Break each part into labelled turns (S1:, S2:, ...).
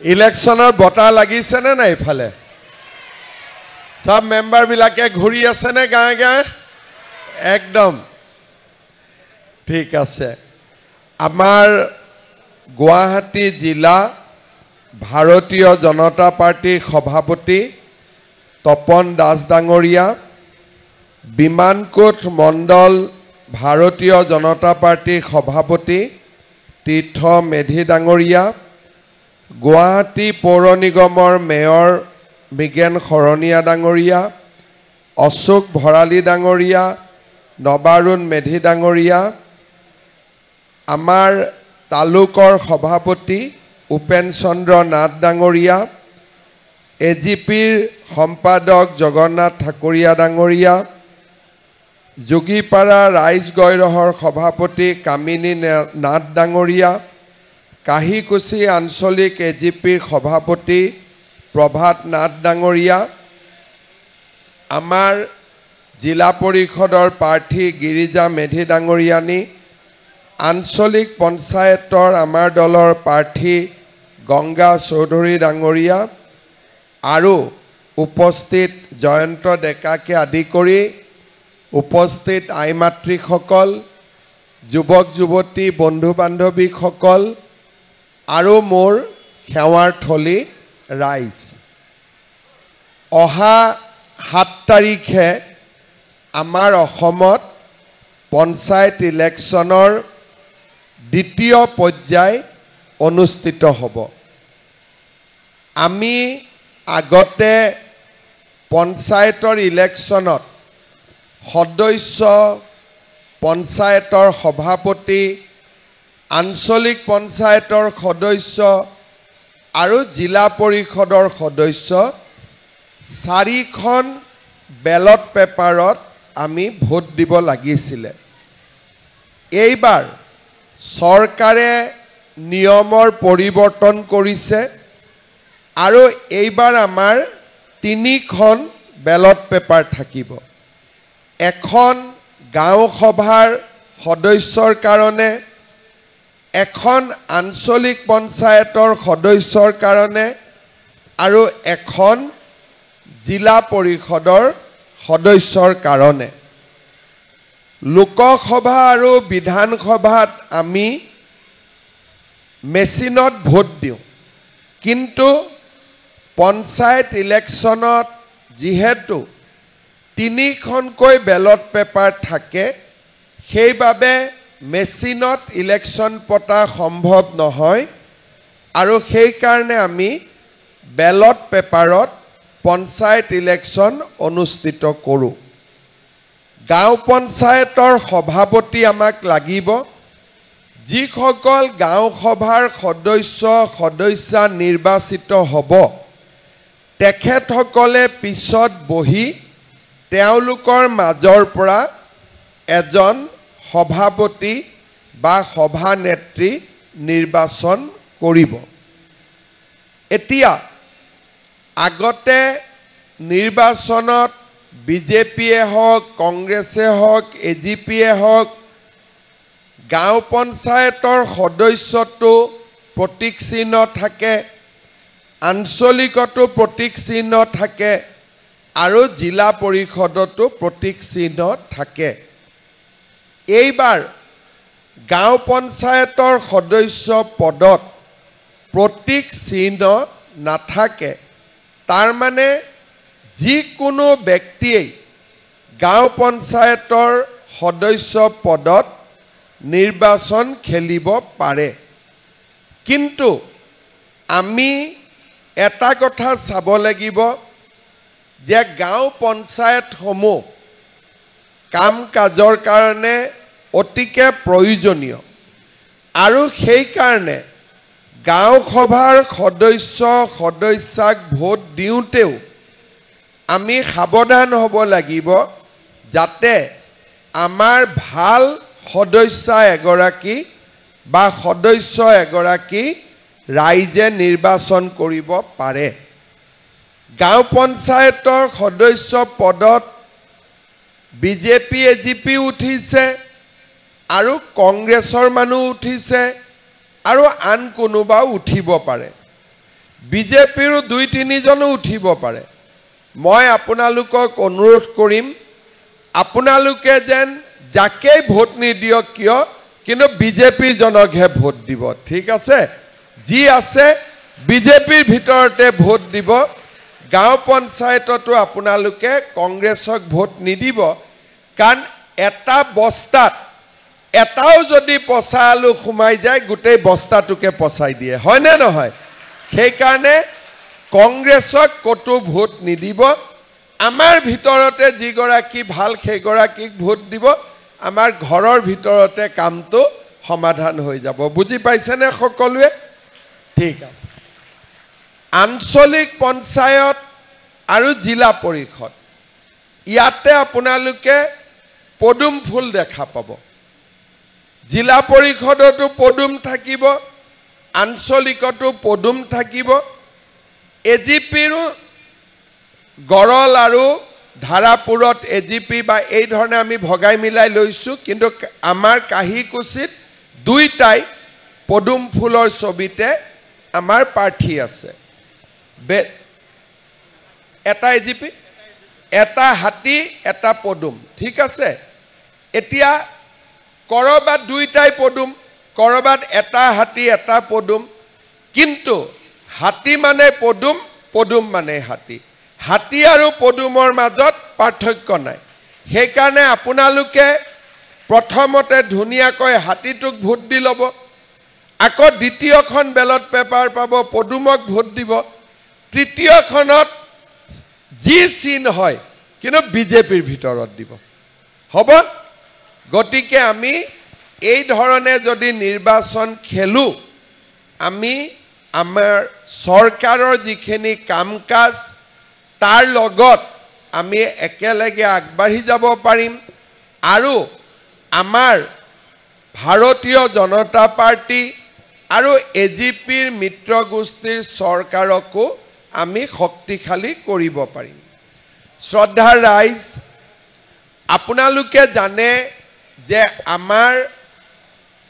S1: ইলেকশনৰ বটা লাগিছে নে নাই ইফালে সব মেম্বাৰ বিলাকে ঘূৰি আছে নে গাঁৱে গাঁৱে একদম ঠিক আছে আমাৰ গুৱাহাটী জিলা ভাৰতীয় জনতা পাৰ্টিৰ সভাপতি তপন দাস ডাঙৰীয়া বিমানকোট মণ্ডল ভাৰতীয় জনতা পাৰ্টিৰ সভাপতি তীৰ্থ মেধি ডাঙৰীয়া গুৱাহাটী পৌৰ নিগমৰ মেয়ৰ বিজ্ঞান শৰণীয়া ডাঙৰীয়া অশোক ভৰালী ডাঙৰীয়া নবাৰুণ মেধি ডাঙৰীয়া আমাৰ তালুকৰ সভাপতি উপেন চন্দ্ৰ নাথ ডাঙৰীয়া এজিপিৰ সম্পাদক জগন্নাথ ঠাকুৰীয়া ডাঙৰীয়া যোগীপাৰা ৰাইজ গৈৰহৰ সভাপতি কামিনী নাথ ডাঙৰীয়া কাহিকুছি আঞ্চলিক এজিপিৰ সভাপতি প্ৰভাত নাথ ডাঙৰীয়া আমাৰ জিলা পৰিষদৰ প্ৰাৰ্থী গিৰিজা মেধি ডাঙৰীয়ানী আঞ্চলিক পঞ্চায়তৰ আমাৰ দলৰ প্ৰাৰ্থী গংগা চৌধুৰী ডাঙৰীয়া আৰু উপস্থিত জয়ন্ত ডেকাকে আদি কৰি উপস্থিত আইমাতৃসকল যুৱক যুৱতী বন্ধু বান্ধৱীসকল আৰু মোৰ সেৱাৰ থলী ৰাইজ অহা 7 তাৰিখে আমাৰ অসমত পঞ্চায়ত ইলেকশ্যনৰ দ্বিতীয় পৰ্যায় অনুষ্ঠিত হ'ব আমি আগতে পঞ্চায়তৰ ইলেকশ্যনত সদস্য পঞ্চায়তৰ সভাপতি আঞ্চলিক পঞ্চায়তৰ সদস্য আৰু জিলা পৰিষদৰ সদস্য 4খন বেলট পেপাৰত আমি ভোট দিব লাগিছিল এইবাৰ চৰকাৰে নিয়মৰ পৰিৱৰ্তন কৰিছে আৰু এইবাৰ আমাৰ 3খন বেলট পেপাৰ থাকিব এখন গাঁও সভাৰ সদস্যৰ কাৰণে এখন আঞ্চলিক পঞ্চায়তৰ সদস্যৰ কাৰণে আৰু এখন জিলা পৰিষদৰ সদস্যৰ কাৰণে লোকসভা আৰু বিধানসভাত আমি মেচিনত ভোট দিওঁ কিন্তু পঞ্চায়ত ইলেকশ্যনত যেহেতু 3খনকৈ বেলট পেপাৰ থাকে সেইবাবে মেচিনত ইলেকশ্যন পতা সম্ভৱ নহয় আৰু সেই কাৰণে আমি বেলট পেপাৰত পঞ্চায়ত ইলেকশ্যন অনুষ্ঠিত কৰোঁ গাঁও পঞ্চায়তৰ সভাপতি আমাক লাগিব যিসকল গাঁও সভাৰ সদস্যা নিৰ্বাচিত হ'ব তেখেতসকলে পিছত বহি তেওঁলোকৰ মাজৰ পৰা এজন সভাপতি বা সভানেত্ৰী নিৰ্বাচন কৰিব এতিয়া আগতে নিৰ্বাচনত বিজেপিয়ে হওক কংগ্ৰেছে হওক এজিপিয়ে হওক গাঁও পঞ্চায়তৰ সদস্যটো প্ৰতীক চিহ্ন থাকে আঞ্চলিকতো প্ৰতীক চিহ্ন থাকে আৰু জিলা পৰিষদতো প্ৰতীক চিহ্ন থাকে এইবাৰ গাঁও পঞ্চায়তৰ সদস্য পদত প্ৰতীক চিহ্ন নাথাকে তাৰ মানে যিকোনো ব্যক্তিয়ে গাঁও পঞ্চায়তৰ সদস্য পদত নিৰ্বাচন খেলিব পাৰে কিন্তু আমি এটা কথা চাব লাগিব যে গাঁও পঞ্চায়তসমূহ কাম কাজৰ কাৰণে অতিকে প্ৰয়োজনীয় আৰু সেই কাৰণে গাঁও সভাৰ সদস্যাক ভোট দিওঁতেও আমি সাৱধান হ'ব লাগিব যাতে আমাৰ ভাল সদস্যা এগৰাকী বা সদস্য এগৰাকী ৰাইজে নিৰ্বাচন কৰিব পাৰে গাঁও পঞ্চায়তৰ সদস্য পদত বিজেপি এজিপি উঠিছে আৰু কংগ্ৰেছৰ মানুহ উঠিছে আৰু আন কোনোবা উঠিব পাৰে বিজেপিৰো 2-3 জনো উঠিব পাৰে মই আপোনালোকক অনুৰোধ কৰিম আপোনালোকে যেন যাকে ভোট নিদিয়ক কিয় কিন্তু বিজেপিৰ জনকহে ভোট দিব ঠিক আছে যি আছে বিজেপিৰ ভিতৰতে ভোট দিব গাঁও পঞ্চায়ততো আপোনালোকে কংগ্ৰেছক ভোট নিদিব কাৰণ এটা বস্তাত এটাও যদি পচা আলু খুমাই যায় গোটেই বস্তাটোকে পচাই দিয়ে হয় নে নহয় সেই কাৰণে কংগ্ৰেছক কতো ভোট নিদিব আমাৰ ভিতৰতে যিগৰাকী ভাল সেইগৰাকীক ভোট দিব আমাৰ ঘৰৰ ভিতৰতে কামটো সমাধান হৈ যাব বুজি পাইছেনে সকলোৱে ঠিক আছে আঞ্চলিক পঞ্চায়ত আৰু জিলা পৰিষদ ইয়াতে আপোনালোকে পদুম ফুল দেখা পাব জিলা পৰিষদতো পদুম থাকিব আঞ্চলিকতো পদুম থাকিব এজিপিৰো গৰল আৰু ধাৰাপুৰত এজিপি বা এই ধৰণে আমি ভগাই মিলাই লৈছো কিন্তু আমাৰ কাহিকুছিত দুইটাই পদুম ফুলৰ ছবিতে আমাৰ প্ৰাৰ্থী আছে এটা এজিপি এটা হাতী এটা পদুম ঠিক আছে এতিয়া কৰবাত দুইটাই পদুম কৰবাত এটা হাতী এটা পদুম কিন্তু হাতী মানে পদুম পদুম মানে হাতী হাতী আৰু পদুমৰ মাজত পাৰ্থক্য নাই সেই কাৰণে আপোনালোকে প্ৰথমতে ধুনিয়াকৈ হাতীটোক ভোট দি ল'ব আকৌ দ্বিতীয়খন বেলট পেপাৰ পাব পদুমক ভোট দিব তৃতীয়খনত যি চিন হয় কিন্তু বিজেপিৰ ভিতৰত দিব হ'ব গতিকে আমি এই ধৰণে যদি নিৰ্বাচন খেলু আমি আমাৰ চৰকাৰৰ যিখিনি কামকাজ তাৰ লগত আমি একেলগে আগবাঢ়ি যাব পাৰিম আৰু আমাৰ ভাৰতীয় জনতা পাৰ্টি আৰু এজিপিৰ মিত্ৰ গোষ্ঠীৰ চৰকাৰকো আমি শক্তিশালী কৰিব পাৰিম শ্ৰদ্ধাৰ ৰাইজ আপোনালোকে জানে যে আমাৰ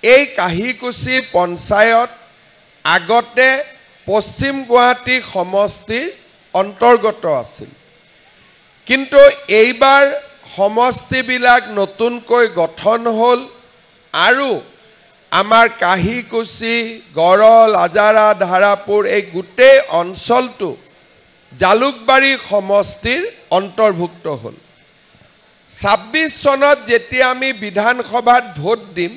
S1: এই কাহিকুছি পঞ্চায়ত আগতে পশ্চিম গুৱাহাটী সমষ্টিৰ অন্তৰ্গত আছিল কিন্তু এইবাৰ সমষ্টিবিলাক নতুনকৈ গঠন হ'ল আৰু আমাৰ কাহিকুছি গৰল আজাৰা ধাৰাপুৰ এই গোটেই অঞ্চলটো জালুকবাৰী সমষ্টিৰ অন্তৰ্ভুক্ত হ'ল 26 চনত যেতিয়া আমি বিধানসভাত ভোট দিম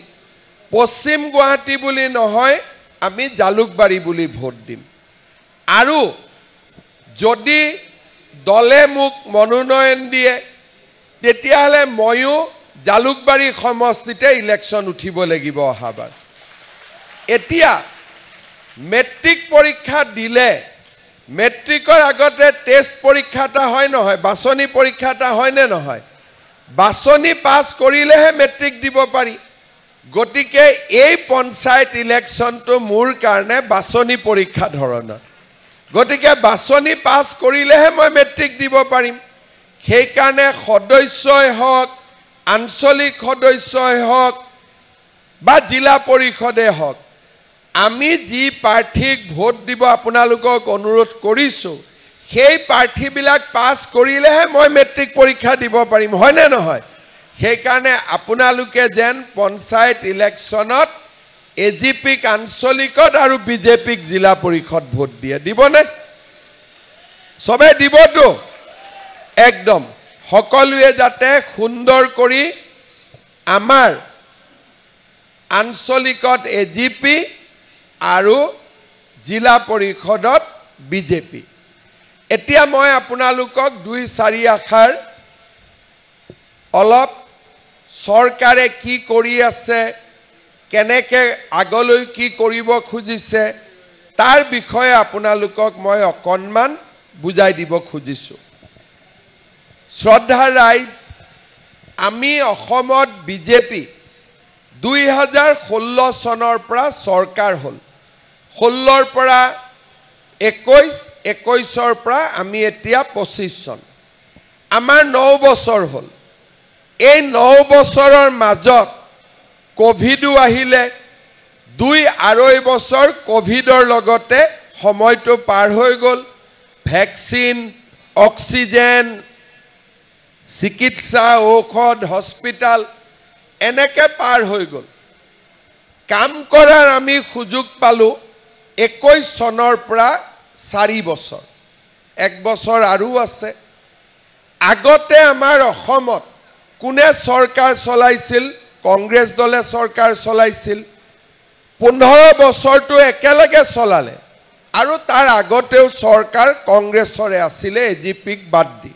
S1: পশ্চিম গুৱাহাটী বুলি নহয় আমি জালুকবাৰী বুলি ভোট দিম আৰু যদি দলে মোক মনোনয়ন দিয়ে তেতিয়াহলে ময়ো জালুকবাৰী সমষ্টিতে ইলেকশন উঠিব লাগিব অহাবাৰ এতিয়া মেট্ৰিক পৰীক্ষা দিলে মেট্ৰিকৰ আগতে টেষ্ট পৰীক্ষা এটা হয় নহয় বাছনি পৰীক্ষা এটা হয় নে নহয় বাছনি পাছ কৰিলেহে মেট্ৰিক দিব পাৰি গতিকে এই পঞ্চায়ত ইলেকশনটো মোৰ কাৰণে বাছনি পৰীক্ষা ধৰণৰ গতিকে বাছনি পাছ কৰিলেহে মই মেট্ৰিক দিব পাৰিম সেই কাৰণে সদস্যই হওক আঞ্চলিক সদস্যই হওক বা জিলা পৰিষদে হওক আমি যি প্ৰাৰ্থীক ভোট দিব আপোনালোকক অনুৰোধ কৰিছো সেই প্ৰাৰ্থীবিলাক পাছ কৰিলেহে মই মেট্ৰিক পৰীক্ষা দিব পাৰিম হয় নে নহয় সেই কাৰণে আপোনালোকে যেন পঞ্চায়ত ইলেকশনত এজিপিক আঞ্চলিকত আৰু বিজেপিক জিলা পৰিষদ ভোট দিয়ে দিবনে সবে দিবতো একদম সকলোৱে যাতে সুন্দৰ কৰি আমাৰ আঞ্চলিকত এজিপি আৰু জিলা পৰিষদত বিজেপি এতিয়া মই আপোনালোকক 2-4 আখাৰ অলপ চৰকাৰে কি কৰি আছে কেনেকে আগলৈ কি কৰিব খুজিছে তাৰ বিষয়ে আপোনালোকক মই অকনমান বুজাই দিব খুজিছো শ্ৰদ্ধাৰ ৰাইজ আমি অসমত বিজেপি 2016 চনৰ পৰা চৰকাৰ হ'ল 16ৰ পৰা 21ৰ পৰা আমি এতিয়া 25 চন আমাৰ 9 বছৰ হ'ল এই 9 বছৰৰ মাজত কোভিডো আহিলে 2-2.5 বছৰ কোভিডৰ লগতে সময়টো পাৰ হৈ গ'ল ভ্যাকচিন অক্সিজেন চিকিৎসা ঔষধ হস্পিটাল এনেকে পাৰ হৈ গ'ল কাম কৰাৰ আমি সুযোগ পালো 21 চনৰ পৰা 4 বছৰ 1 বছৰ আৰু আছে আগতে আমাৰ অসমত কোনে চৰকাৰ চলাইছিল কংগ্ৰেছ দলে চৰকাৰ চলাইছিল 15 বছৰটো একেলগে চলালে আৰু তাৰ আগতেও চৰকাৰ কংগ্ৰেছৰে আছিল এজিপিক বাদ দি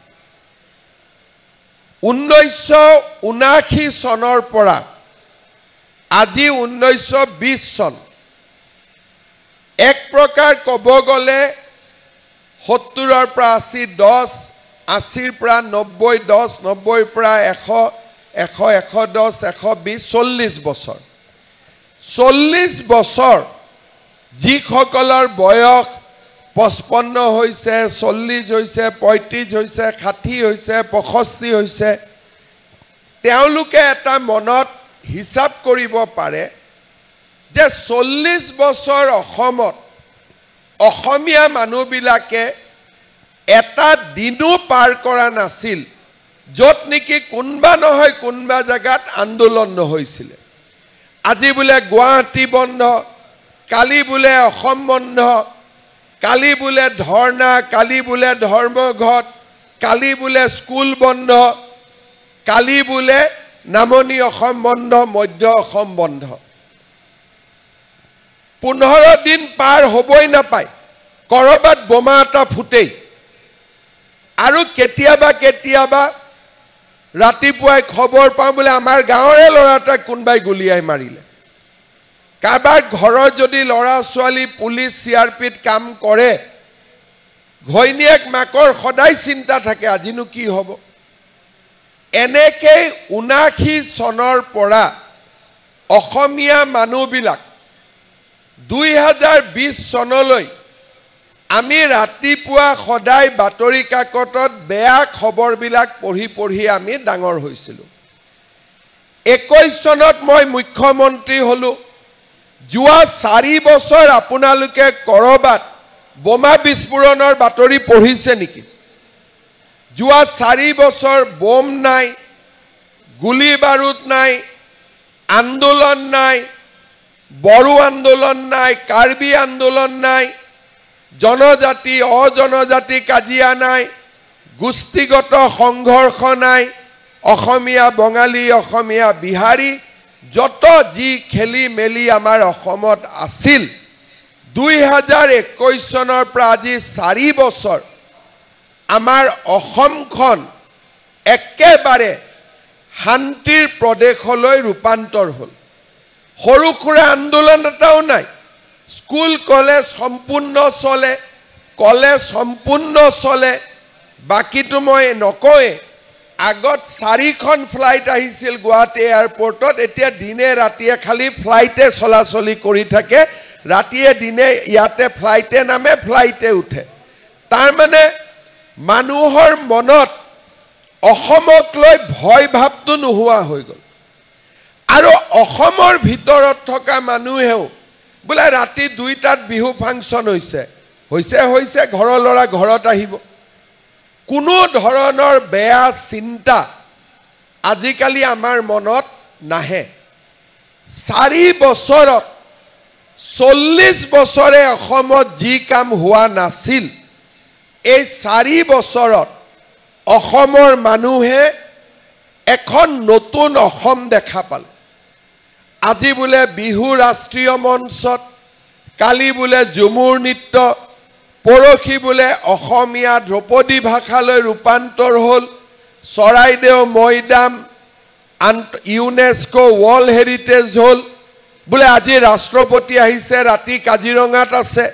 S1: 1979 চনৰ পৰা আজি 1920 চন এক প্ৰকাৰ ক'ব গ'লে 70ৰ পৰা 80 10 80ৰ পৰা 90 10 90ৰ পৰা 100 100 110 120 40 বছৰ 40 বছৰ যিসকলৰ বয়স 55 হৈছে 40 হৈছে 35 হৈছে 60 হৈছে 65 হৈছে তেওঁলোকে এটা মনত হিসাব কৰিব পাৰে যে 40 বছৰ অসমত অসমীয়া মানুহবিলাকে এটা দিনো পাৰ কৰা নাছিল য'ত নেকি কোনবা নহয় কোনবা জায়গাত আন্দোলন নহৈছিল আজি বোলে গুৱাহাটী বন্ধ কালি বোলে অসম বন্ধ কালি বোলে ধৰ্ণা কালি বোলে ধৰ্মঘট কালি বোলে স্কুল বন্ধ কালি বোলে নামনি অসম বন্ধ মধ্য অসম বন্ধ 15 দিন পাৰ হ'বই নাপায় কৰবাত বোমা এটা ফুটেই আৰু কেতিয়াবা ৰাতিপুৱাই খবৰ পাওঁ বোলে আমাৰ গাঁৱৰে ল'ৰাটা কোনবাই গুলিয়াই মাৰিলে কাবাৰ ঘৰৰ যদি ল'ৰা ছোৱালী পুলিচ সিআৰপিত কাম কৰে ঘৈনিয়েক মাকৰ সদায় চিন্তা থাকে আজিনো কি হ'ব এনেকে 79 চনৰ পৰা অসমীয়া মানুহবিলাক 2020 চনলৈ আমি ৰাতিপুৱা সদায় বাতৰি কাকতত বেয়া খবৰবিলাক পঢ়ি আমি ডাঙৰ হৈছিলো 21 চনত মই মুখ্যমন্ত্ৰী হলো যোৱা 4 বছৰ আপোনালোকে কৰবাত বোমা বিস্ফোৰণৰ বাতৰি পঢ়িছে নেকি যোৱা 4 বছৰ বোম নাই গুলি বাৰুদ নাই আন্দোলন নাই বড়ো আন্দোলন নাই কাৰ্বি আন্দোলন নাই জনজাতি অজনজাতি কাজিয়া নাই গোষ্ঠীগত সংঘৰ্ষ নাই অসমীয়া বঙালী অসমীয়া বিহাৰী যত যি খেলি মেলি আমাৰ অসমত আছিল 2021 চনৰ পৰা আজি 4 বছৰ আমাৰ অসমখন একেবাৰে শান্তিৰ প্ৰদেশলৈ ৰূপান্তৰ হ'ল সৰু খুৰা আন্দোলন এটাও নাই স্কুল কলেজ সম্পূৰ্ণ চলে কলেজ সম্পূৰ্ণ চলে বাকিটো মই নকয় আগত 4খন ফ্লাইট আহিছিল গুৱাহাটী এয়াৰপোৰ্টত এতিয়া দিনে ৰাতিয়ে খালি ফ্লাইটে চলাচলি কৰি থাকে ৰাতিয়ে দিনে ইয়াতে ফ্লাইটে নামে ফ্লাইটে উঠে তাৰ মানে মানুহৰ মনত অসমক লৈ ভয় ভাৱটো নোহোৱা হৈ গ'ল আৰু অসমৰ ভিতৰত থকা মানুহেও বোলে ৰাতি 2টাত বিহু ফাংচন হৈছে ঘৰৰ ল'ৰা ঘৰত আহিব কোনো ধৰণৰ বেয়া চিন্তা আজিকালি আমাৰ মনত নাহে 4 বছৰত 40 বছৰে অসমত যি কাম হোৱা নাছিল এই 4 বছৰত অসমৰ মানুহে এখন নতুন অসম দেখা পালে আজি বোলে বিহু ৰাষ্ট্ৰীয় মঞ্চত কালি বোলে ঝুমুৰ নৃত্য পৰখি বোলে অসমীয়া ধ্ৰুপদী ভাষালৈ ৰূপান্তৰ হ'ল চৰাইদেউ মৈদাম ইউনেস্কো ৱৰ্ল্ড হেৰিটেজ হ'ল বোলে আজি ৰাষ্ট্ৰপতি আহিছে ৰাতি কাজিৰঙাত আছে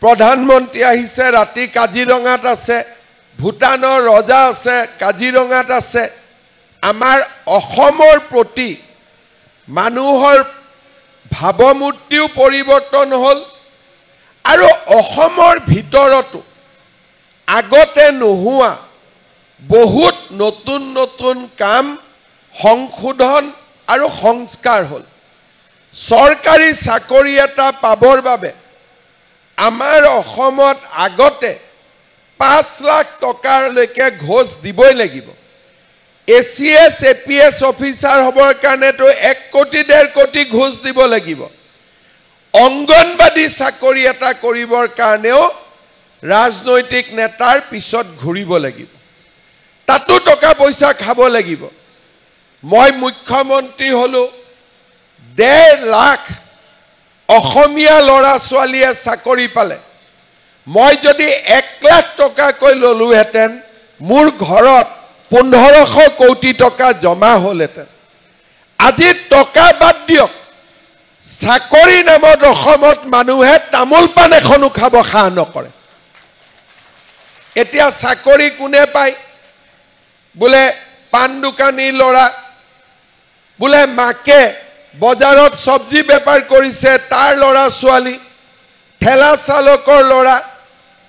S1: প্ৰধানমন্ত্ৰী আহিছে ৰাতি কাজিৰঙাত আছে ভূটানৰ ৰজা আছে কাজিৰঙাত আছে আমাৰ অসমৰ প্ৰতি মানুহৰ ভাৱমূৰ্তিও পৰিৱৰ্তন হ'ল আৰু অসমৰ ভিতৰতো আগতে নোহোৱা বহুত নতুন নতুন কাম সংশোধন আৰু সংস্কাৰ হ'ল চৰকাৰী চাকৰি এটা পাবৰ বাবে আমাৰ অসমত আগতে 5 লাখ টকালৈকে ঘোষ দিবই লাগিব এচিএছ এপিএছ অফিচাৰ হবৰ কাৰণেতো 1 কোটি 1.5 কোটি ঘোষ দিব লাগিব অংগনবাদী চাকৰি এটা কৰিবৰ কাৰণেও ৰাজনৈতিক নেতাৰ পিছত ঘূৰিব লাগিব তাতো টকা পইচা খাব লাগিব মই মুখ্যমন্ত্ৰী হলো 1.5 লাখ অসমীয়া লৰা ছোৱালীয়ে চাকৰি পালে মই যদি 1 লাখ টকা কৈ ললুহেতেন মোৰ ঘৰত 1500 কোটি টকা জমা হলহেতেন আজি টকা বাদ দিয়ক চাকৰি নামত অসমত মানুহে তামোল পান এখনো খাব খা নকৰে এতিয়া চাকৰি কোনে পায় বোলে পান দোকানী লৰা বোলে মাকে বজাৰত সবজি বেপাৰ কৰিছে তাৰ লৰা ছোৱালী ঠেলা চালকৰ লৰা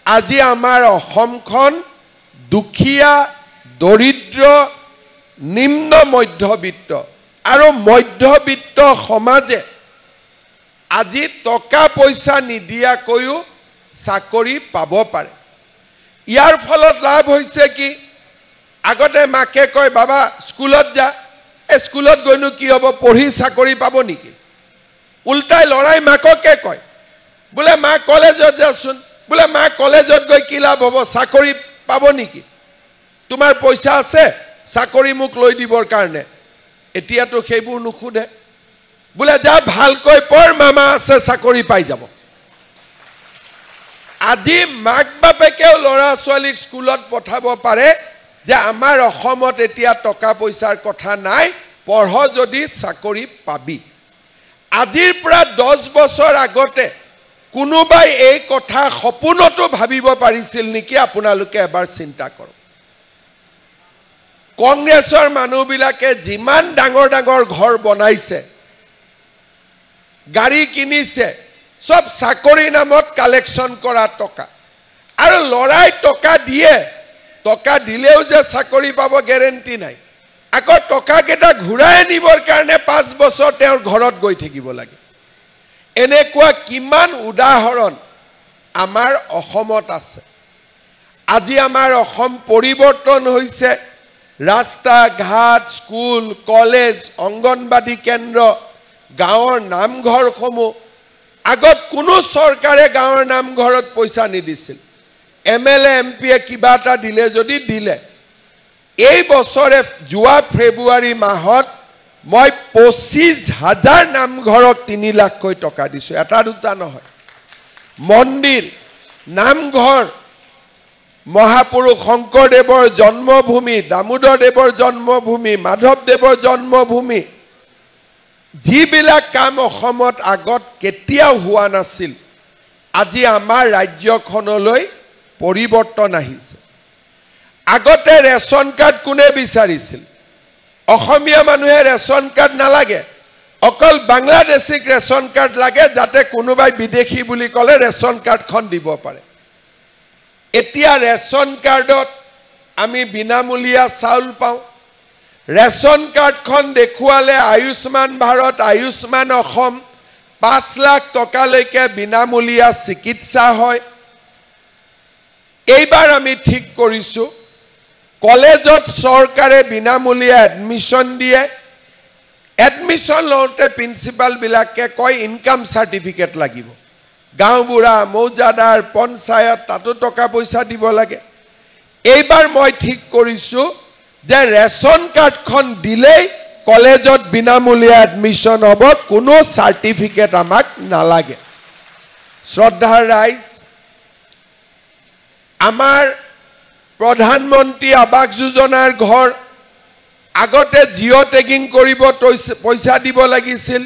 S1: আজি আমাৰ অসমখন দুখীয়া দৰিদ্ৰ নিম্ন মধ্যবিত্ত আৰু মধ্যবিত্ত সমাজে আজি টকা পইচা নিদিয়াকৈও চাকৰি পাব পাৰে ইয়াৰ ফলত লাভ হৈছে কি আগতে মাকে কয় বাবা স্কুলত যা স্কুলত গৈনো কি হ'ব পঢ়ি চাকৰি পাব নেকি উল্টাই লৰাই মাককে কয় বোলে মা কলেজত যাচোন বোলে মা কলেজত গৈ কি লাভ হ'ব চাকৰি পাব নেকি তোমাৰ পইচা আছে চাকৰি মুক লৈ দিবৰ কাৰণে এতিয়াতো সেইবোৰ নুখুদে বোলে যা ভালকৈ পঢ় মামা আছে চাকৰি পাই যাব আজি মাক বাপেকেও লৰা ছোৱালীক স্কুলত পঠাব পাৰে যে আমাৰ অসমত এতিয়া টকা পইচাৰ কথা নাই পঢ় যদি চাকৰি পাবি আজিৰ পৰা 10 বছৰ আগতে কোনোবাই এই কথা সপোনতো ভাবিব পাৰিছিল নেকি আপোনালোকে এবাৰ চিন্তা কৰক কংগ্ৰেছৰ মানুহবিলাকে যিমান ডাঙৰ ডাঙৰ ঘৰ বনাইছে গাড়ী কিনিছে সব চাকৰি নামত কালেকশন কৰা টকা আৰু লৰাই টকা দিয়ে টকা দিলেও যে চাকৰি পাব গ্যাৰেন্টি নাই আকৌ টকা কেটা ঘূৰাই নিবৰ কাৰণে 5 বছৰ তেওঁৰ ঘৰত গৈ থাকিব লাগে এনেকুৱা কিমান উদাহৰণ আমাৰ অসমত আছে আজি আমাৰ অসম পৰিৱৰ্তন হৈছে ৰাস্তা ঘাট স্কুল কলেজ অংগনবাদী কেন্দ্ৰ গাঁৱৰ নামঘৰসমূহ আগত কোনো চৰকাৰে গাঁৱৰ নামঘৰত পইচা নিদিছিল এমএলএ এমপিয়ে কিবা এটা দিলে যদি দিলে এই বছৰে জুৱা ফেব্ৰুৱাৰী মাহত মই 25,000 নামঘৰক 3 লাখ কৈ টকা দিছো এটা দুটা নহয় মন্দিৰ নামঘৰ মহাপুৰুষ শংকৰদেৱৰ জন্মভূমি দামোদৰদেৱৰ জন্মভূমি মাধৱদেৱৰ জন্মভূমি যিবিলাক কাম অসমত আগত কেতিয়াও হোৱা নাছিল আজি আমাৰ ৰাজ্যখনলৈ পৰিৱৰ্তন আহিছে আগতে ৰেশন কাৰ্ড কোনে বিচাৰিছিল অসমীয়া মানুহে ৰেশন কাৰ্ড নালাগে অকল বাংলাদেশিক ৰেশন কাৰ্ড লাগে যাতে কোনোবাই বিদেশী বুলি কলে ৰেশন কাৰ্ডখন দিব পাৰে এতিয়া ৰেশন কাৰ্ডত আমি বিনামূলীয়া চাউল পাওঁ ৰেশন কাৰ্ডখন দেখুৱালে আয়ুষ্মান ভাৰত আয়ুষ্মান অসম 5 লাখ টকালৈকে বিনামূলীয়া চিকিৎসা হয় এইবাৰ আমি ঠিক কৰিছো কলেজত চৰকাৰে বিনামূলীয়া এডমিশন দিয়ে এডমিশন লওঁতে প্ৰিন্সিপাল বিলাকে কয় ইনকাম সাৰ্টিফিকেট লাগিব গাঁওবুঢ়া মৌজাদাৰ পঞ্চায়ত তাতো টকা পইচা দিব লাগে এইবাৰ মই ঠিক কৰিছো যে ৰেশন কাৰ্ডখন দিলেই কলেজত বিনামূলীয়া এডমিশন হ'ব কোনো সাৰ্টিফিকেট আমাক নালাগে শ্ৰদ্ধাৰ ৰাইজ আমাৰ প্ৰধানমন্ত্ৰী আৱাস যোজনাৰ ঘৰ আগতে জিঅ টেগিং কৰিব পইচা দিব লাগিছিল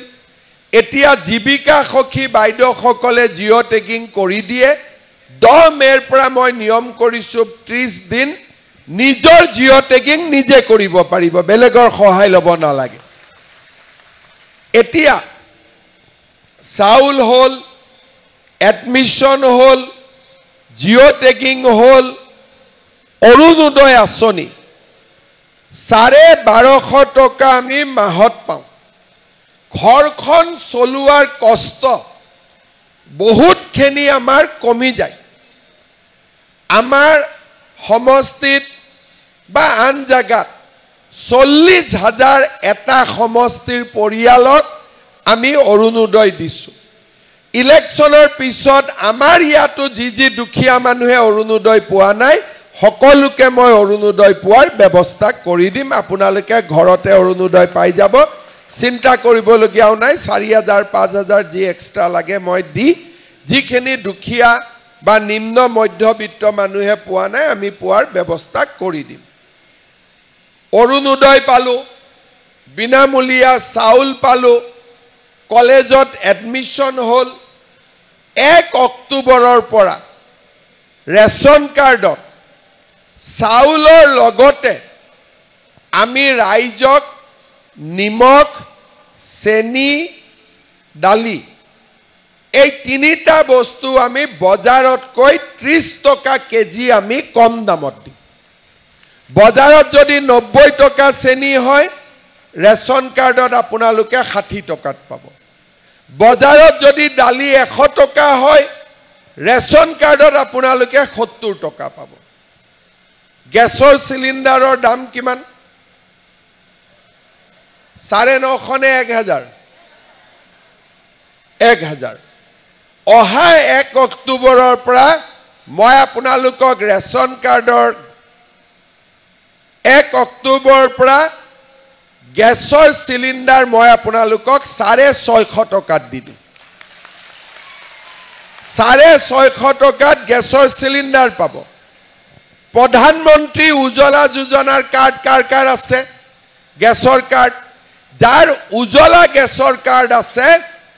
S1: এতিয়া জীৱিকা সখী বাইদেউসকলে জিঅ টেগিং কৰি দিয়ে 10 মেৰ পৰা মই নিয়ম কৰিছো 30 দিন নিজৰ জিঅ টেগিং নিজে কৰিব পাৰিব বেলেগৰ সহায় ল'ব নালাগে এতিয়া চাউল হল এডমিশন হল জিঅ টেগিং হল অৰুণোদয় আঁচনি 1250 টকা আমি মাহত পাওঁ ঘৰখন চলোৱাৰ কষ্ট বহুতখিনি আমাৰ কমি যায় আমাৰ সমষ্টিত বা আন জায়গাত 40,000 এটা সমষ্টিৰ পৰিয়ালক আমি অৰুণোদয় দিছো ইলেকশনৰ পিছত আমাৰ ইয়াতো যি দুখীয়া মানুহে অৰুণোদয় পোৱা নাই সকলোকে মই অৰুণোদয় পোৱাৰ ব্যৱস্থা কৰি দিম আপোনালোকে ঘৰতে অৰুণোদয় পাই যাব চিন্তা কৰিবলগীয়াও নাই 4,000 5,000 যি এক্সট্ৰা লাগে মই দি যিখিনি দুখীয়া বা নিম্ন মধ্যবিত্ত মানুহে পোৱা নাই আমি পোৱাৰ ব্যৱস্থা কৰি দিম অৰুণোদয় পালো বিনামূলীয়া চাউল পালো কলেজত এডমিশন হল 1 অক্টোবৰৰ পৰা ৰেশন কাৰ্ডত চাউলৰ লগতে আমি ৰাইজক নিমখ চেনি দালি এই তিনিটা বস্তু আমি বজাৰতকৈ 30 টকা কেজি আমি কম দামত দিম বজাৰত যদি 90 টকা চেনি হয় ৰেশন কাৰ্ডত আপোনালোকে 60 টকাত পাব বজাৰত যদি দালি 100 টকা হয় ৰেশন কাৰ্ডত আপোনালোকে 70 টকা পাব গেছৰ সিলিন্ডাৰৰ দাম কিমান 950 নে 1000 1000 অহা 1 অক্টোবৰৰ পৰা মই আপোনালোকক ৰেশন কাৰ্ডৰ 1 অক্টোবৰৰ পৰা গেছৰ সিলিন্ডাৰ মই আপোনালোকক 650 টকাত দি দিম 650 টকাত গেছৰ সিলিন্ডাৰ পাব প্ৰধানমন্ত্ৰী উজ্জ্বলা যোজনাৰ কাৰ্ড কাৰ আছে গেছৰ কাৰ্ড যাৰ উজ্জ্বলা গেছৰ কাৰ্ড আছে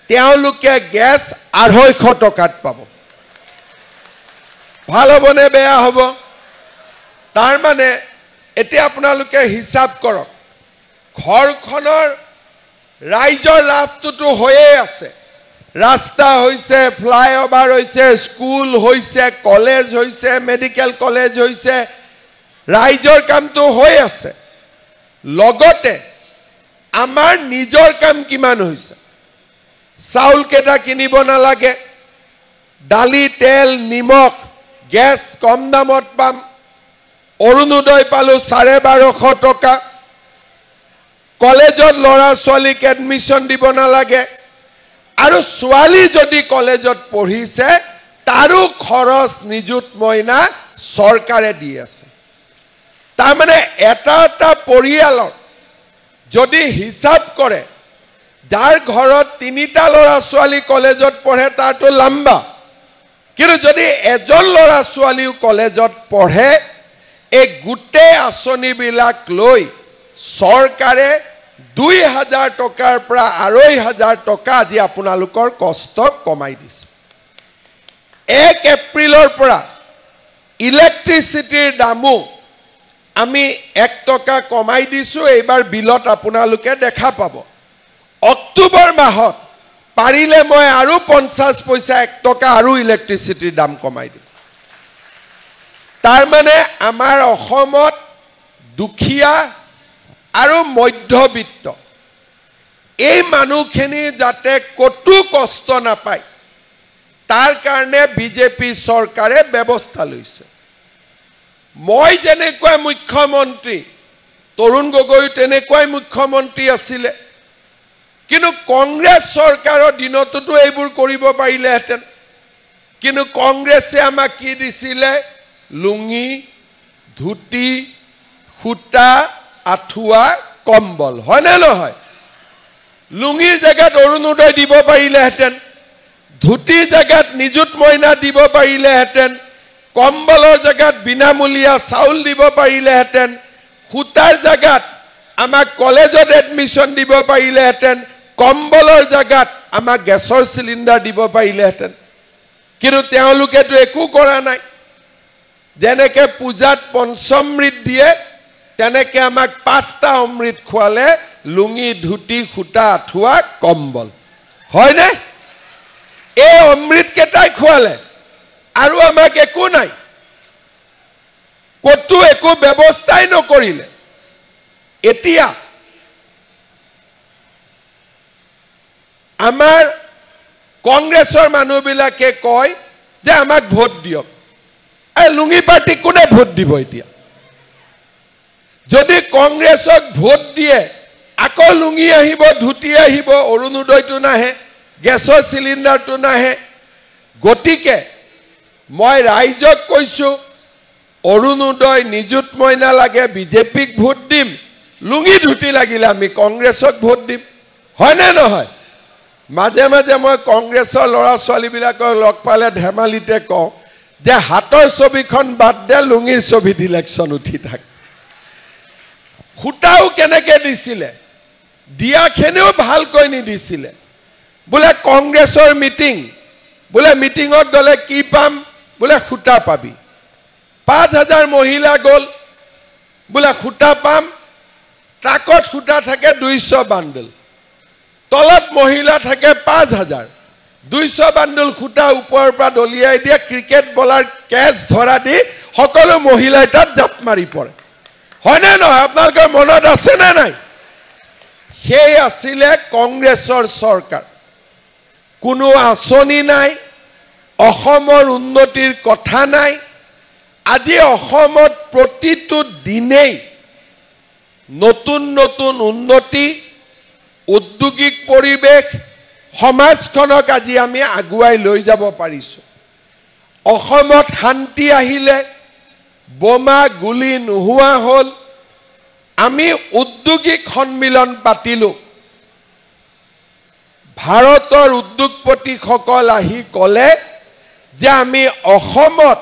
S1: তেওঁলোকে গেছ 250 টকাত পাব ভাল হ'বনে বেয়া হ'ব তাৰ মানে এতিয়া আপোনালোকে হিসাব কৰক ঘৰখনৰ ৰাইজৰ লাভটো হৈয়ে আছে ৰাস্তা হৈছে ফ্লাইওভাৰ হৈছে স্কুল হৈছে কলেজ হৈছে মেডিকেল কলেজ হৈছে ৰাইজৰ কামটো হৈ আছে লগতে আমাৰ নিজৰ কাম কিমান হৈছে চাউল কেটা কিনিব নালাগে দালি তেল নিমখ গ্যাস কম দামত পাম অৰুণোদয় পালো 1250 টকা কলেজত লৰা ছোৱালীক এডমিশন দিব নালাগে আৰু ছোৱালী যদি কলেজত পঢ়িছে তাৰো খৰচ নিযুত মইনা চৰকাৰে দি আছে তাৰ মানে এটা পৰিয়ালৰ যদি হিসাব কৰে যাৰ ঘৰত 3টা লৰা ছোৱালী কলেজত পঢ়ে তাতো লম্বা কিন্তু যদি এজন লৰা ছোৱালীও কলেজত পঢ়ে এই গুটে আঁচনি বিলাক লৈ চৰকাৰে 2000 টকাৰ পৰা 2500 টকা আজি আপোনালোকৰ কষ্ট কমাই দিছে 1 এপ্ৰিলৰ পৰা ইলেক্ট্ৰিচিটিৰ দামো আমি 1 টকা কমাই দিছো এইবাৰ বিলত আপোনালোকে দেখা পাব অক্টোবৰ মাহত পাৰিলে মই আৰু 50 পইচা 1 টকা আৰু ইলেক্ট্ৰিচিটিৰ দাম কমাই দিম তাৰ মানে আমাৰ অসমত দুখীয়া আৰু মধ্যবিত্ত এই মানুহখিনি যাতে কতো কষ্ট নাপায় তাৰ কাৰণে বিজেপি চৰকাৰে ব্যৱস্থা লৈছে মই যেনেকৈ মুখ্যমন্ত্ৰী তৰুণ গগৈ তেনেকৈ মুখ্যমন্ত্ৰী আছিল কিন্তু কংগ্ৰেছ চৰকাৰৰ দিনতো এইবোৰ কৰিব পাৰিলেহেঁতেন কিন্তু কংগ্ৰেছে আমাক কি দিছিলে লুঙি ধুতি খুটা আঠুৱা কম্বল হয় না নহয় লুঙিৰ জায়গাত অৰুণোদয় দিব পাৰিলেহেঁতেন ধুতিৰ জায়গাত নিযুত মইনা দিব পাৰিলেহেঁতেন কম্বলৰ জায়গাত বিনামূলীয়া চাউল দিব পাৰিলেহেঁতেন খুটাৰ জায়গাত আমাক কলেজত এডমিশন দিব পাৰিলেহেঁতেন কম্বলৰ জায়গাত আমাক গেছৰ সিলিন্ডাৰ দিব পাৰিলেহেঁতেন কিন্তু তেওঁলোকেতো একো কৰা নাই যেনেকে পূজাত পঞ্চমৃত দিয়ে তেনেকে আমাক 5টা অমৃত খোৱালে লুঙি ধুতি খুটা আঠুৱা কম্বল হয় না এই অমৃত কেটাই খোৱালে আৰু আমাক একো নাই কতো একো ব্যৱস্থাই নকৰিলে এতিয়া আমাৰ কংগ্ৰেছৰ মানুহবিলাকে কয় যে আমাক ভোট দিয়ক এই লুঙি পাৰ্টি কোনে ভোট দিব এতিয়া যদি কংগ্ৰেছক ভোট দিয়ে আকৌ লুঙি আহিব ধুতি আহিব অৰুণোদয়টো নাহে গেছৰ চিলিণ্ডাৰটো নাহে গতিকে মই ৰাইজক কৈছো অৰুণোদয় নিযুত মইনা লাগে বিজেপিক ভোট দিম লুঙি ধুতি লাগিলে আমি কংগ্ৰেছক ভোট দিম হয় নে নহয় মাজে মাজে মই কংগ্ৰেছৰ লৰা ছোৱালীবিলাকক লগ পালে ধেমালিতে কওঁ যে হাতৰ ছবিখন বাদ দে লুঙিৰ ছবিত ইলেকশ্যন উঠি থাকে খুটাও কেনেকে দিছিলে দিয়াখেনেও ভালকৈ নিদিছিলে বোলে কংগ্ৰেছৰ মিটিং বোলে মিটিঙত গলে কি পাম বোলে খুটা পাবি 5000 মহিলা গল বোলে খুটা পাম ট্ৰাকত খুটা থাকে 200 বান্ডল তলত মহিলা থাকে 5000 200 বান্ডল খুটা ওপৰৰ পৰা দলিয়াই দিয়ে ক্ৰিকেট বলাৰ কেচ ধৰা দি সকলো মহিলাই তাত জাপ মাৰি পৰে হয় নে নহয় আপোনালোকৰ মনত আছে নে নাই সেই আছিল কংগ্ৰেছৰ চৰকাৰ কোনো আঁচনি নাই অসমৰ উন্নতিৰ কথা নাই আজি অসমত প্ৰতিটো দিনেই নতুন নতুন উন্নতি উদ্যোগিক পৰিবেশ সমাজখনক আজি আমি আগুৱাই লৈ যাব পাৰিছো অসমত শান্তি আহিলে বোমা গুলি নোহোৱা হল আমি উদ্যোগিক সন্মিলন পাতিলো ভাৰতৰ উদ্যোগপতিসকল আহি কলে যে আমি অসমত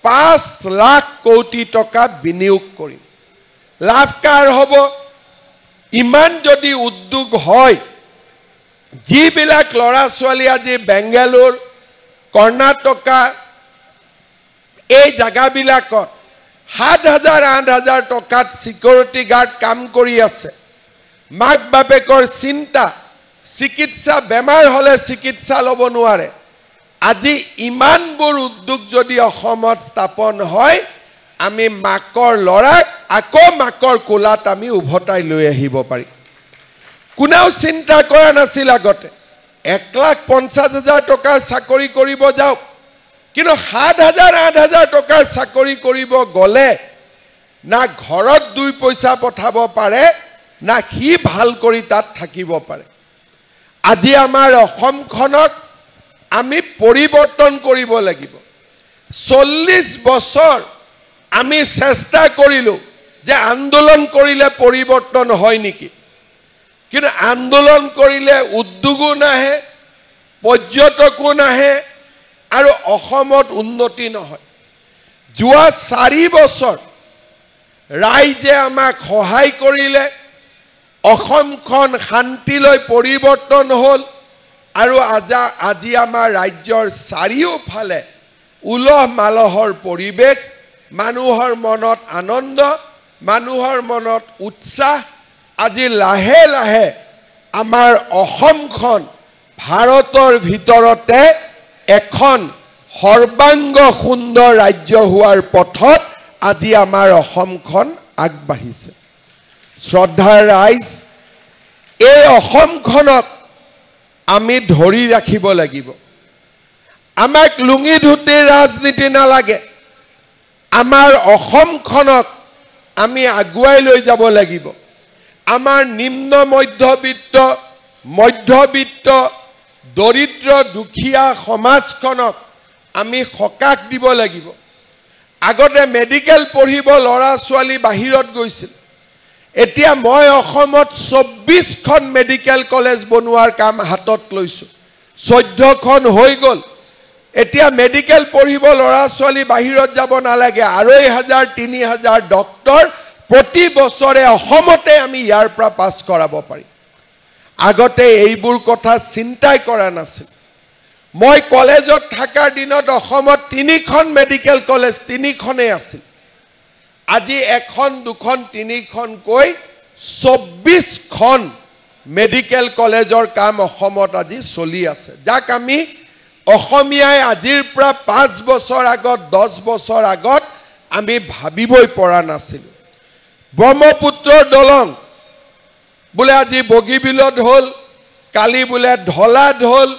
S1: 5 লাখ কোটি টকা বিনিয়োগ কৰিম লাভ কাৰ হ'ব ইমান যদি উদ্যোগ হয় যিবিলাক লৰা ছোৱালী আজি বেংগালুৰ কৰ্ণাটকা এই জাগাবিলাকত 7000-8000 টকাত সিকিউৰিটি গাৰ্ড কাম কৰি আছে মাক বাপেকৰ চিন্তা চিকিৎসা বেমাৰ হলে চিকিৎসা লব নোৱাৰে আজি ইমানবোৰ উদ্যোগ যদি অসমত স্থাপন হয় আমি মাকৰ লৰাক আকৌ মাকৰ কোলাত আমি উভতাই লৈ আহিব পাৰি কোনেও চিন্তা কৰা নাছিল আগতে 1,50,000 টকাৰ চাকৰি কৰিব যাওক কিন্তু 7,000-8,000 টকাৰ চাকৰি কৰিব গলে না ঘৰত 2 পইচা পঠাব পাৰে না কি ভাল কৰি তাত থাকিব পাৰে আজি আমাৰ অসমখনক আমি পৰিৱৰ্তন কৰিব লাগিব 40 বছৰ আমি চেষ্টা কৰিলো যে আন্দোলন কৰিলে পৰিৱৰ্তন হয় নেকি কিন্তু আন্দোলন কৰিলে উদ্যোগো নাহে পৰ্যটকো নাহে আৰু অসমত উন্নতি নহয় যোৱা 4 বছৰ ৰাইজে আমাক সহায় কৰিলে অসমখন শান্তিলৈ পৰিৱৰ্তন হল আৰু আজি আমাৰ ৰাজ্যৰ চাৰিওফালে উলহ মালহৰ পৰিৱেশ মানুহৰ মনত আনন্দ মানুহৰ মনত উৎসাহ আজি লাহে লাহে আমাৰ অসমখন ভাৰতৰ ভিতৰতে এখন সৰ্বাংগ সুন্দৰ ৰাজ্য হোৱাৰ পথত আজি আমাৰ অসমখন আগবাঢ়িছে শ্ৰদ্ধাৰ ৰাইজ এই অসমখনক আমি ধৰি ৰাখিব লাগিব আমাক লুঙি ধুতিৰ ৰাজনীতি নালাগে আমাৰ অসমখনক আমি আগুৱাই লৈ যাব লাগিব আমাৰ নিম্ন মধ্যবিত্ত দৰিদ্ৰ দুখীয়া সমাজখনক আমি সকাহ দিব লাগিব আগতে মেডিকেল পঢ়িব লৰা ছোৱালী বাহিৰত গৈছিল এতিয়া মই অসমত 24খন মেডিকেল কলেজ বনোৱাৰ কাম হাতত লৈছো 14খন হৈ গল এতিয়া মেডিকেল পঢ়িব লৰা ছোৱালী বাহিৰত যাব নালাগে 2,500-3,000 ডক্টৰ প্ৰতি বছৰে অসমতে আমি ইয়াৰ পৰা পাছ কৰাব পাৰি আগতে এইবোৰ কথা চিন্তাই কৰা নাছিল মই কলেজত থাকাৰ দিনত অসমত 3খন মেডিকেল কলেজ 3খনেই আছিল আজি 1খন 2খন 3খন কৈ 24খন মেডিকেল কলেজৰ কাম অসমত আজি চলি আছে যাক আমি অসমীয়াই আজিৰ পৰা 5 বছৰ আগত 10 বছৰ আগত আমি ভাবিবই পৰা নাছিল ব্ৰহ্মপুত্ৰৰ দলং বোলে আজি বগীবিলত হল কালি বোলে ঢলাত হল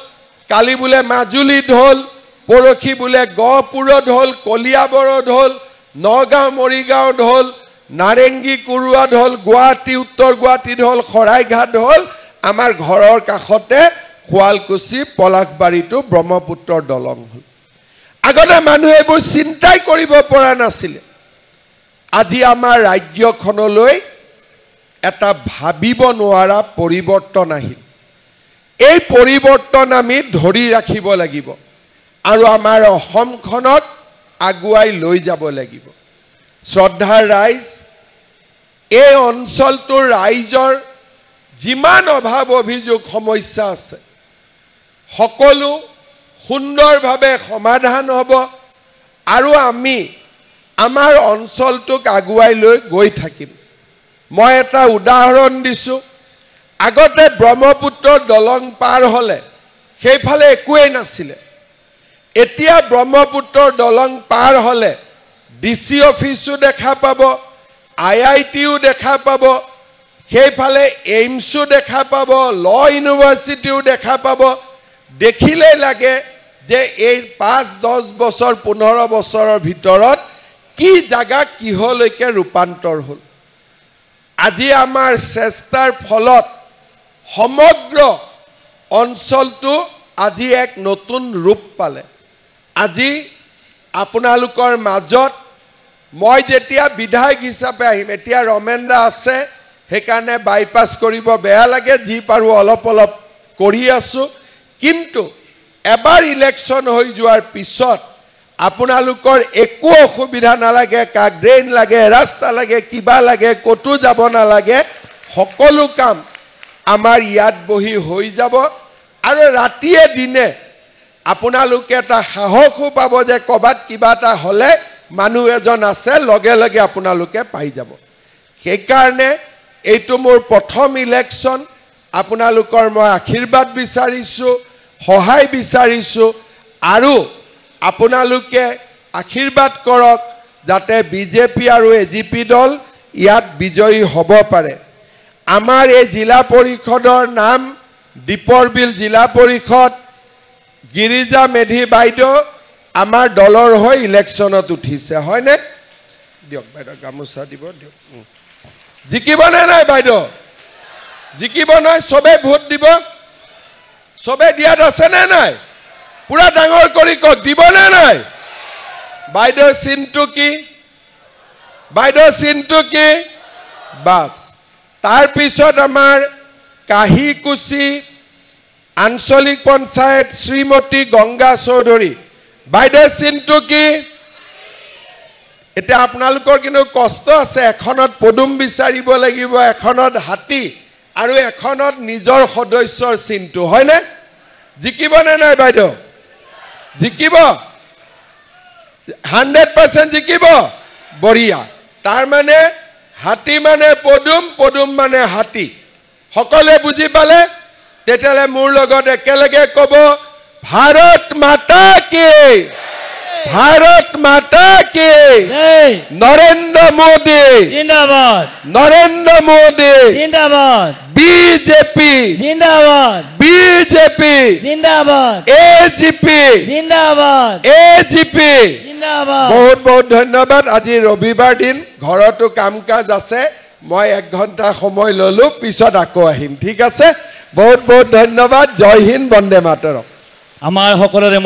S1: কালি বোলে মাজুলীত হ'ল, পৰখি বোলে গহপুৰত হ'ল, কলিয়াবৰত হ'ল, নগাঁও মৰিগাঁৱত হ'ল, নাৰেংগী কুৰুৱাত হ'ল, গুৱাহাটী উত্তৰ গুৱাহাটীত হ'ল, শৰাইঘাট হ'ল, আমাৰ ঘৰৰ কাষতে শুৱালকুছি পলাশবাৰীটো ব্ৰহ্মপুত্ৰৰ দলং হ'ল। আগতে মানুহে এইবোৰ চিন্তাই কৰিব পৰা নাছিলে। আজি আমাৰ ৰাজ্যখনলৈ এটা ভাবিব নোৱাৰা পৰিৱৰ্তন আহিল। এই পৰিৱৰ্তন আমি ধৰি ৰাখিব লাগিব আৰু আমাৰ অসমখনক আগুৱাই লৈ যাব লাগিব। শ্ৰদ্ধাৰ ৰাইজ, এই অঞ্চলটোৰ ৰাইজৰ যিমান অভাৱ অভিযোগ সমস্যা আছে সকলো সুন্দৰভাৱে সমাধান হ'ব আৰু আমি আমাৰ অঞ্চলটোক আগুৱাই লৈ গৈ থাকিম। মই এটা উদাহৰণ দিছোঁ। আগতে ব্ৰহ্মপুত্ৰৰ দলং পাৰ হ'লে সেইফালে একোৱেই নাছিলে। এতিয়া ব্ৰহ্মপুত্ৰৰ দলং পাৰ হ'লে ডিচি অফিচো দেখা পাব, IITও দেখা পাব, সেইফালে এইমছো দেখা পাব, ল ইউনিভাৰ্চিটিও দেখা পাব। দেখিলেই লাগে যে এই 5-10 বছৰ 15 বছৰৰ ভিতৰত কি জাগা কিহলৈকে ৰূপান্তৰ হ'ল। আজি আমাৰ চেষ্টাৰ ফলত সমগ্ৰ অঞ্চলটো আজি এক নতুন ৰূপ পালে। আজি আপোনালোকৰ মাজত মই যেতিয়া বিধায়ক হিচাপে আহিম, এতিয়া ৰমেনদা আছে সেইকাৰণে বাইপাছ কৰিব বেয়া লাগে, যি পাৰোঁ অলপ অলপ কৰি আছোঁ। কিন্তু এবাৰ ইলেকশ্যন হৈ যোৱাৰ পিছত আপোনালোকৰ একো অসুবিধা নালাগে, কাক ড্ৰেইন লাগে, ৰাস্তা লাগে, কিবা লাগে, ক'তো যাব নালাগে, সকলো কাম আমাৰ ইয়াত বহি হৈ যাব আৰু ৰাতিয়ে দিনে আপোনালোকে এটা সাহসো পাব যে ক'ৰবাত কিবা এটা হ'লে মানুহ এজন আছে, লগে লগে আপোনালোকে পাই যাব। সেইকাৰণে এইটো মোৰ প্ৰথম ইলেকশ্যন। আপোনালোকৰ মই আশীৰ্বাদ বিচাৰিছোঁ, সহায় বিচাৰিছোঁ আৰু আপোনালোকে আশীৰ্বাদ কৰক যাতে বিজেপি আৰু এজিপি দল ইয়াত বিজয়ী হ'ব পাৰে। আমাৰ এই জিলা পৰিষদৰ নাম দীপৰ বিল জিলা পৰিষদ। গিৰিজা মেধি বাইদেউ আমাৰ দলৰ হৈ ইলেকশ্যনত উঠিছে, হয়নে? দিয়ক বাইদেউ, গামোচা দিব দিয়ক। জিকিবনে নাই বাইদেউ? জিকিব নহয়? চবে ভোট দিব? চবে দিয়াত আছেনে নাই? পুৰা ডাঙৰ কৰি কওক, দিবনে নাই? বাইদেউ চিনটো কি? বাইদেউ চিনটো কি? বাছ। তাৰপিছত আমাৰ কাহিকুচি আঞ্চলিক পঞ্চায়ত শ্ৰীমতী গংগা চৌধুৰী, বাইদেউ চিনটো কি? এতিয়া আপোনালোকৰ কিন্তু কষ্ট আছে। এখনত পদুম বিচাৰিব লাগিব, এখনত হাতী আৰু এখনত নিজৰ সদস্যৰ চিনটো, হয়নে? জিকিবনে নাই বাইদেউ? জিকিব? 100% জিকিব? বঢ়িয়া। তাৰমানে হাতী মানে পদুম, পদুম মানে হাতী। সকলোৱে বুজি পালে? তেতিয়াহ'লে মোৰ লগত একেলগে ক'ব, ভাৰত মাতা কি, ভাৰত মাতা কি, নৰেন্দ্ৰ মোদী জিন্দাবাদ, নৰেন্দ্ৰ মোদী জিন্দাবাদ, বিজেপি জিন্দাবাদ, বিজেপি জিন্দাবাদ, এজিপি জিন্দাবাদ, এজিপি জিন্দাবাদ। বহুত বহুত ধন্যবাদ। আজি ৰবিবাৰ দিন, ঘৰতো কাম কাজ আছে, মই 1 ঘণ্টা সময় ললো, পিছত আকৌ আহিম, ঠিক আছে? বহুত বহুত ধন্যবাদ। জয় হিন্দ, বন্দে মাতৰম।
S2: আমাৰ সকলোৰে